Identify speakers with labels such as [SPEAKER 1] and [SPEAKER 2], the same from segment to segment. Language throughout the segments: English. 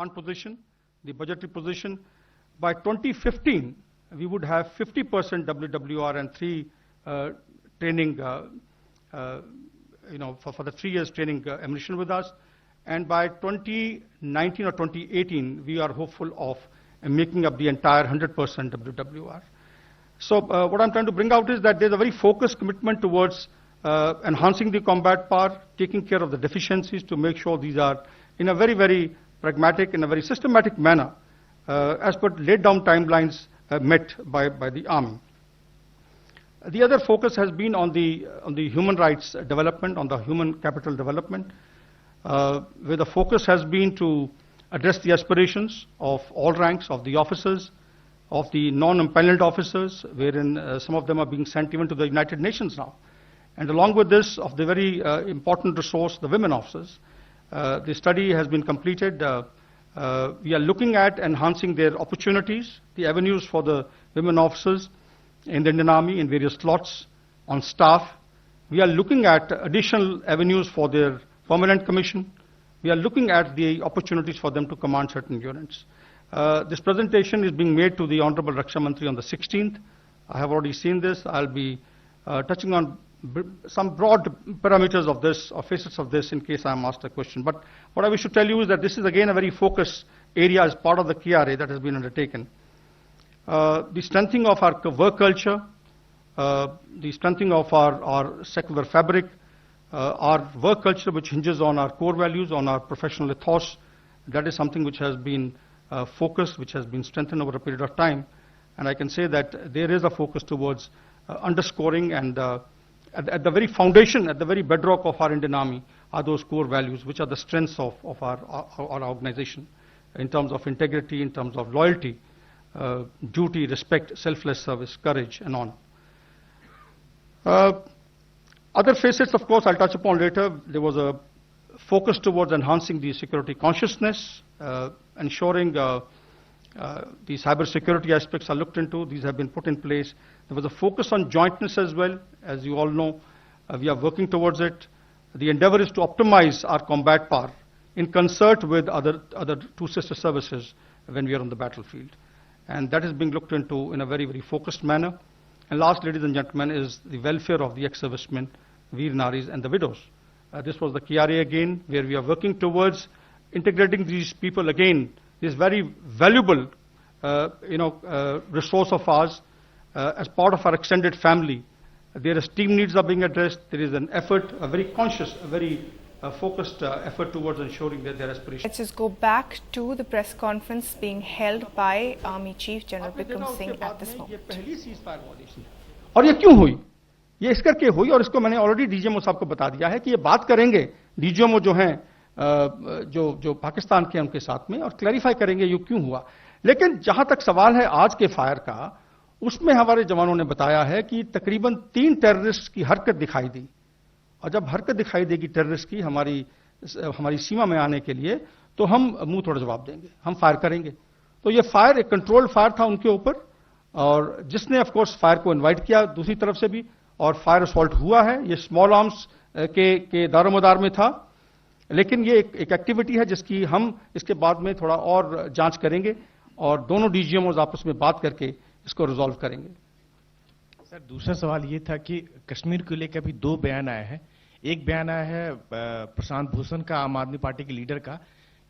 [SPEAKER 1] fund position, the budgetary position. By 2015, we would have 50% WWR and 3 training, for the 3 years training ammunition with us. And by 2019 or 2018, we are hopeful of making up the entire 100% WWR. So what I'm trying to bring out is that there's a very focused commitment towards enhancing the combat power, taking care of the deficiencies to make sure these are in a very, very pragmatic, in a very systematic manner, as per laid down timelines met by the Army. The other focus has been on the human rights development, on the human capital development, where the focus has been to address the aspirations of all ranks of the officers, of the non-empaneled officers, wherein some of them are being sent even to the United Nations now. And along with this, of the very important resource, the women officers. The study has been completed. We are looking at enhancing their opportunities, the avenues for the women officers in the Indian Army in various slots, on staff. We are looking at additional avenues for their permanent commission. We are looking at the opportunities for them to command certain units. This presentation is being made to the Honorable Raksha Mantri on the 16th. I have already seen this. I'll be touching on some broad parameters of this, or facets of this, in case I am asked a question. But what I wish to tell you is that this is again a very focused area as part of the KRA that has been undertaken. The strengthening of our work culture, the strengthening of our secular fabric, our work culture which hinges on our core values, on our professional ethos, that is something which has been focused, which has been strengthened over a period of time. And I can say that there is a focus towards underscoring and at the very foundation, at the very bedrock of our Indian Army are those core values, which are the strengths of our organization in terms of integrity, in terms of loyalty, duty, respect, selfless service, courage, and on. Other facets, of course, I'll touch upon later. There was a focus towards enhancing the security consciousness, ensuring the cyber security aspects are looked into. These have been put in place. There was a focus on jointness as well. As you all know, we are working towards it. The endeavor is to optimize our combat power in concert with other two sister services when we are on the battlefield. And that is being looked into in a very, very focused manner. And last, ladies and gentlemen, is the welfare of the ex-servicemen, Veer Naris, and the widows. This was the KRA again, where we are working towards integrating these people again, this very valuable resource of ours, as part of our extended family. Their esteem needs are being addressed. There is an effort, a very conscious, a very focused effort towards ensuring that their aspirations.
[SPEAKER 2] Let's just go back to the press conference being held by Army Chief General Bikram Singh at this moment.
[SPEAKER 1] और ये क्यों हुई? ये इस करके हुई, और इसको मैंने ऑलरेडी डीजीएमओ साहब को बता दिया है कि ये बात करेंगे डीजीएमओ जो हैं, जो पाकिस्तान के उनके साथ में, और क्लैरिफाई करेंगे ये क्यों हुआ. लेकिन जहां तक सवाल है आज के फायर का, उसमें हमारे जवानों ने बताया है कि तकरीबन 3 टेररिस्ट की हरकत दिखाई दी. और जब हरकत दिखाई देगी टेररिस्ट की हमारी सीमा में आने के लिए, तो हम मुंह तोड़ जवाब देंगे, हम फायर करेंगे. तो ये फायर एक कंट्रोल्ड फायर था उनके ऊपर, और जिसने ऑफ कोर्स फायर को इनवाइट किया दूसरी तरफ से भी, और फायर असॉल्ट हुआ है. ये स्मॉल आर्म्स के दारोमदार में था, लेकिन ये एक एक्टिविटी है जिसकी हम इसके बाद में थोड़ा और जांच करेंगे, और दोनों डीजीएमओ आपस में बात करके इसको रिजॉल्व करेंगे.
[SPEAKER 3] सर, दूसरा सवाल ये था कि कश्मीर को लेकर अभी 2 बयान आए हैं. एक बयान आया है प्रशांत भूषण का, आम आदमी पार्टी के लीडर का,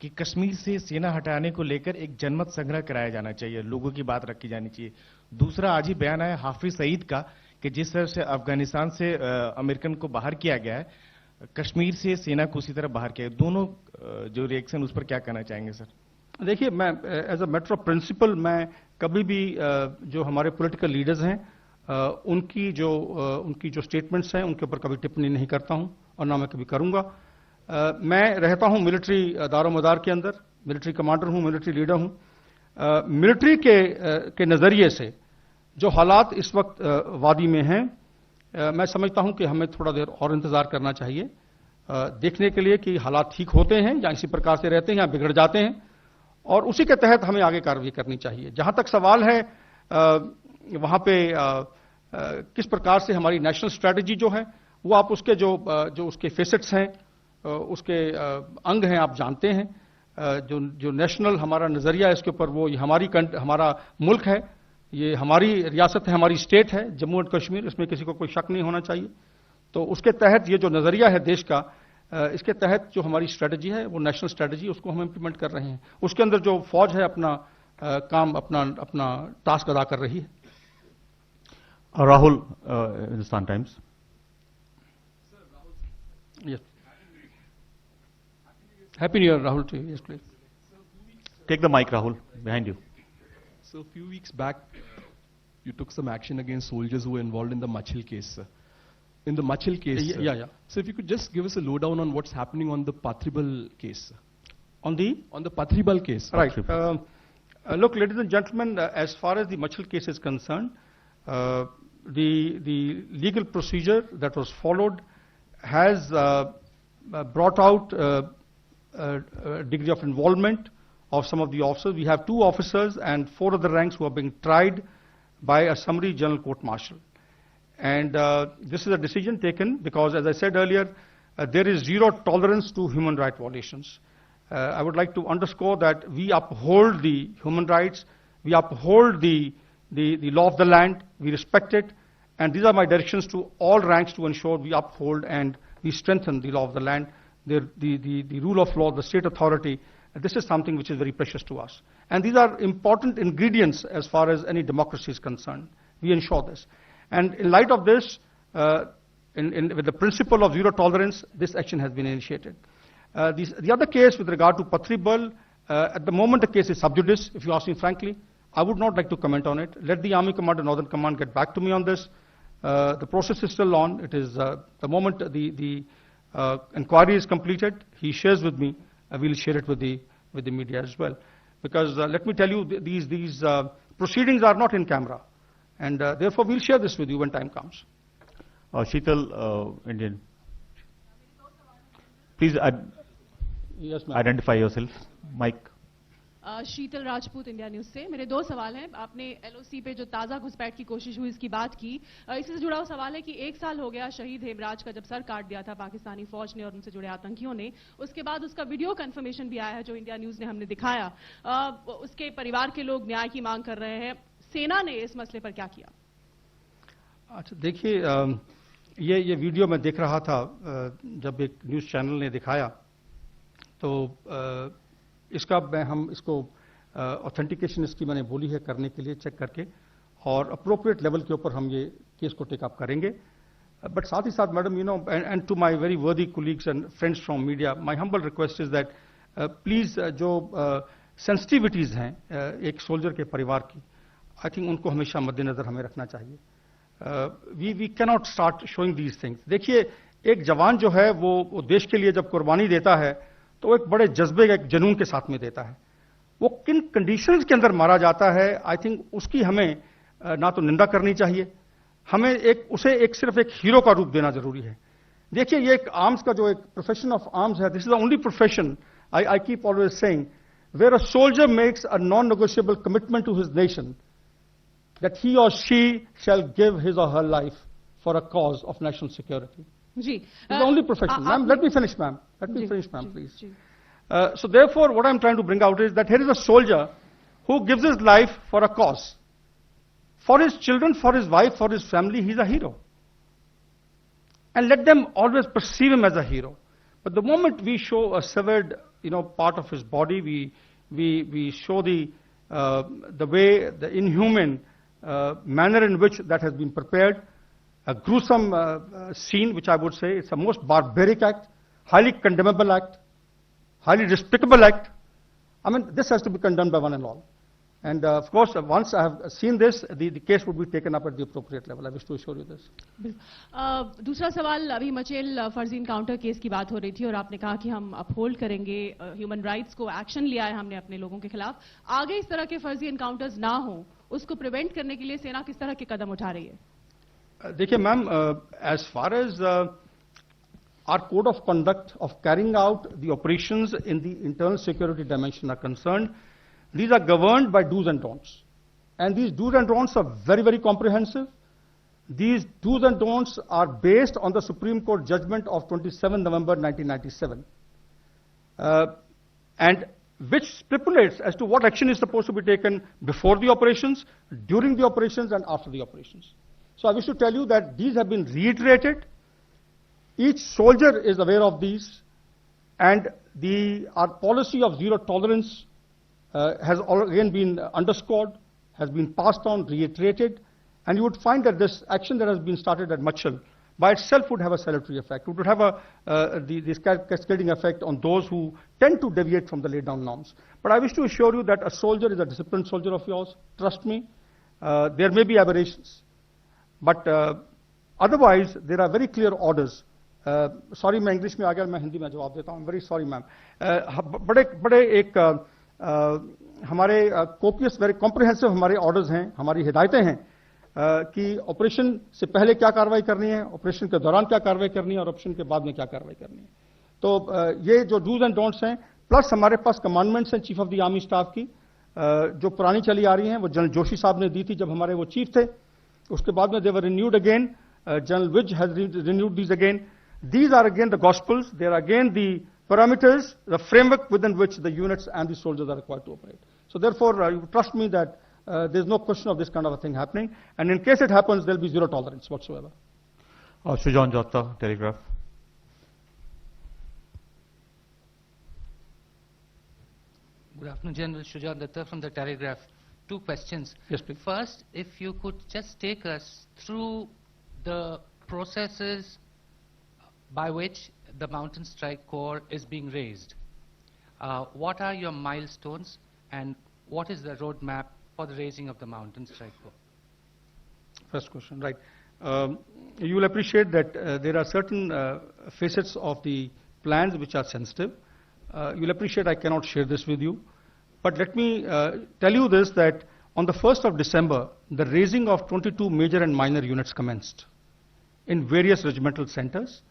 [SPEAKER 3] कि कश्मीर से सेना हटाने को लेकर एक जनमत संग्रह कराया जाना चाहिए, लोगों की बात रखी जानी चाहिए. दूसरा आज ही बयान आया हाफिज सईद का कि जिस तरह से अफगानिस्तान से अमेरिकन को बाहर किया गया है, कश्मीर से सेना को उसी तरह बाहर किया. दोनों जो रिएक्शन, उस पर क्या कहना चाहेंगे सर?
[SPEAKER 1] देखिए, मैं as a matter of principle मैं कभी भी जो हमारे पॉलिटिकल लीडर्स हैं उनकी जो स्टेटमेंट्स हैं उनके ऊपर कभी टिप्पणी नहीं करता हूं, और ना मैं कभी करूंगा. मैं रहता हूं मिलिट्री दारोमदार के अंदर, मिलिट्री कमांडर हूं, मिलिट्री लीडर हूं. मिलिट्री के नजरिए से जो हालात इस वक्त वादी में हैं, मैं समझता हूं कि हमें थोड़ा देर और इंतजार करना चाहिए देखने के लिए कि हालात ठीक होते हैं या इसी प्रकार से रहते हैं या बिगड़ जाते हैं, और उसी के तहत हमें आगे कार्रवाई करनी चाहिए. जहां तक सवाल है वहां पे किस प्रकार से हमारी नेशनल स्ट्रैटेजी जो है, वो आप उसके जो उसके फेसेट्स हैं, उसके अंग हैं, आप जानते हैं. जो नेशनल हमारा नज़रिया है इसके ऊपर, वो ये हमारा मुल्क है, ये हमारी रियासत है, हमारी स्टेट है जम्मू एंड कश्मीर, इसमें किसी को कोई शक नहीं होना चाहिए। तो उसके तहत ये जो नज़रिया है देश का, इसके तहत जो हमारी स्ट्रेटजी है वो नेशनल स्ट्रेटजी, उसको हम इम्प्लीमेंट कर रहे हैं। उसके अंदर जो फौज है अपना काम, अपना टास्क अदा कर रही है।
[SPEAKER 4] Rahul, Hindustan times.
[SPEAKER 1] Yes. Happy New Year, Rahul, to you. Yes, please.
[SPEAKER 4] Take the mic, Rahul, behind you.
[SPEAKER 5] So a few weeks back, you took some action against soldiers who were involved in the Machil case. Sir. In the Machil case, sir.
[SPEAKER 1] Yeah.
[SPEAKER 5] So if you could just give us a lowdown on what's happening on the Pathribal case. Sir.
[SPEAKER 1] On the
[SPEAKER 5] Pathribal case.
[SPEAKER 1] Right. Look, ladies and gentlemen, as far as the Machil case is concerned, the legal procedure that was followed has brought out a degree of involvement of some of the officers. We have 2 officers and 4 other ranks who are being tried by a summary general court martial. And this is a decision taken because, as I said earlier, there is zero tolerance to human rights violations. I would like to underscore that we uphold the human rights, we uphold the law of the land, we respect it, and these are my directions to all ranks to ensure we uphold and we strengthen the law of the land, the rule of law, the state authority. This is something which is very precious to us. And these are important ingredients as far as any democracy is concerned. We ensure this. And in light of this, with the principle of zero tolerance, this action has been initiated. The other case with regard to Pathribal, at the moment the case is sub judice, if you ask me frankly. I would not like to comment on it. Let the Army Command and Northern Command get back to me on this. The process is still on. It is the moment the inquiry is completed, he shares with me, we'll share it with the media as well. Because let me tell you, these proceedings are not in camera. And therefore, we'll share this with you when time comes.
[SPEAKER 4] Sheetal, Indian. Please
[SPEAKER 1] Yes, ma'am.
[SPEAKER 4] identify yourself. Mike.
[SPEAKER 6] Sheetal Rajput, India news से। मेरे 2 सवाल हैं। आपने LOC पे जो ताजा घुसपैठ की कोशिश हुई इसकी बात की, इससे जुड़ा हुआ सवाल है कि 1 साल हो गया शहीद हेमराज का जब सर काट दिया था पाकिस्तानी फौज ने और उनसे जुड़े आतंकियों ने, उसके बाद उसका वीडियो कंफर्मेशन भी आया है जो इंडिया न्यूज ने हमने दिखाया। उसके परिवार के लोग न्याय की मांग कर रहे हैं। सेना ने इस मसले पर क्या किया?
[SPEAKER 1] अच्छा, देखिए, ये वीडियो मैं देख रहा था जब एक न्यूज़ चैनल ने दिखाया, तो हम इसको ऑथेंटिकेशन इसकी मैंने बोली है करने के लिए, चेक करके, और अप्रोप्रिएट लेवल के ऊपर हम ये केस को टेक अप करेंगे। बट साथ ही साथ madam, and to my very worthy colleagues and friends from media, my humble request is that please जो सेंसिटिविटीज़ हैं एक सोल्जर के परिवार की, आई थिंक उनको हमेशा मद्देनजर हमें रखना चाहिए। We cannot start showing these things. देखिए, एक जवान जो है वो देश के लिए जब कुर्बानी देता है तो एक बड़े जज्बे, एक जुनून के साथ में देता है। वो किन कंडीशंस के अंदर मारा जाता है, आई थिंक उसकी हमें ना तो निंदा करनी चाहिए, हमें उसे सिर्फ एक हीरो का रूप देना जरूरी है। देखिए, ये एक आर्म्स का जो एक प्रोफेशन ऑफ आर्म्स है, this is the only profession, I keep always saying, where a soldier makes a non negotiable commitment to his nation that he or she shall give his or her life for a cause of national security.
[SPEAKER 6] जी,
[SPEAKER 1] It's the only profession. Ma'am, let me finish, ma'am. Let me finish, ma'am, please. So therefore, what I'm trying to bring out is that here is a soldier who gives his life for a cause. For his children, for his wife, for his family, he's a hero. And let them always perceive him as a hero. But the moment we show a severed, part of his body, we show the way, the inhuman manner in which that has been prepared, a gruesome scene, which I would say it's a most barbaric act, highly condemnable act, highly despicable act. I mean, this has to be condemned by one and all. And of course, once I have seen this, the case would be taken up at the appropriate level. I wish to assure you this.
[SPEAKER 6] दूसरा सवाल, अभी मचेल फर्जी encounter case की बात हो रही थी और आपने कहा कि हम अपहोल्ड करेंगे ह्यूमन राइट्स को, एक्शन लिया है हमने अपने लोगों के खिलाफ। आगे इस तरह के फर्जी इनकाउंटर्स ना हो, उसको प्रिवेंट करने के लिए सेना किस तरह के कदम उठा रही है?
[SPEAKER 1] देखिए ma'am, as far as our code of conduct of carrying out the operations in the internal security dimension are concerned, these are governed by do's and don'ts. And these do's and don'ts are very, very comprehensive. These do's and don'ts are based on the Supreme Court judgment of 27 November 1997. And which stipulates as to what action is supposed to be taken before the operations, during the operations, and after the operations. So I wish to tell you that these have been reiterated. Each soldier is aware of these, and our policy of zero tolerance has again been underscored, has been passed on, reiterated, and you would find that this action that has been started at Machal by itself would have a salutary effect. It would have this cascading effect on those who tend to deviate from the laid down norms. But I wish to assure you that a soldier is a disciplined soldier of yours. Trust me, there may be aberrations, but otherwise there are very clear orders. Sorry, मैं English में आ गया, मैं हिंदी में जवाब देता हूँ. Very sorry, ma'am. बड़े एक हमारे copious, very comprehensive हमारे orders हैं, हमारी हिदायतें हैं कि ऑपरेशन से पहले क्या कार्रवाई करनी है, ऑपरेशन के दौरान क्या कार्रवाई करनी है और ऑपरेशन के बाद में क्या कार्रवाई करनी है. तो ये जो डूज एंड डोंट्स हैं, प्लस हमारे पास कमांडमेंट्स हैं chief of the army staff की, जो पुरानी चली आ रही हैं, वो जनरल जोशी साहब ने दी थी जब हमारे वो चीफ थे. उसके बाद में they were renewed again, general Vij has renewed these again. These are again the gospels, they are again the parameters, the framework within which the units and the soldiers are required to operate. So therefore, you trust me that there's no question of this kind of a thing happening, and in case it happens, there'll be zero tolerance whatsoever.
[SPEAKER 4] Sujan Jatta, Telegraph.
[SPEAKER 7] Good afternoon, General Sujan Datta from the Telegraph. Two questions.
[SPEAKER 1] Yes, please.
[SPEAKER 7] First, if you could just take us through the processes by which the Mountain Strike Corps is being raised. What are your milestones and what is the roadmap for the raising of the Mountain Strike Corps?
[SPEAKER 1] First question, right. You will appreciate that there are certain facets of the plans which are sensitive. You'll appreciate I cannot share this with you. But let me tell you this, that on the 1st of December, the raising of 22 major and minor units commenced in various regimental centers.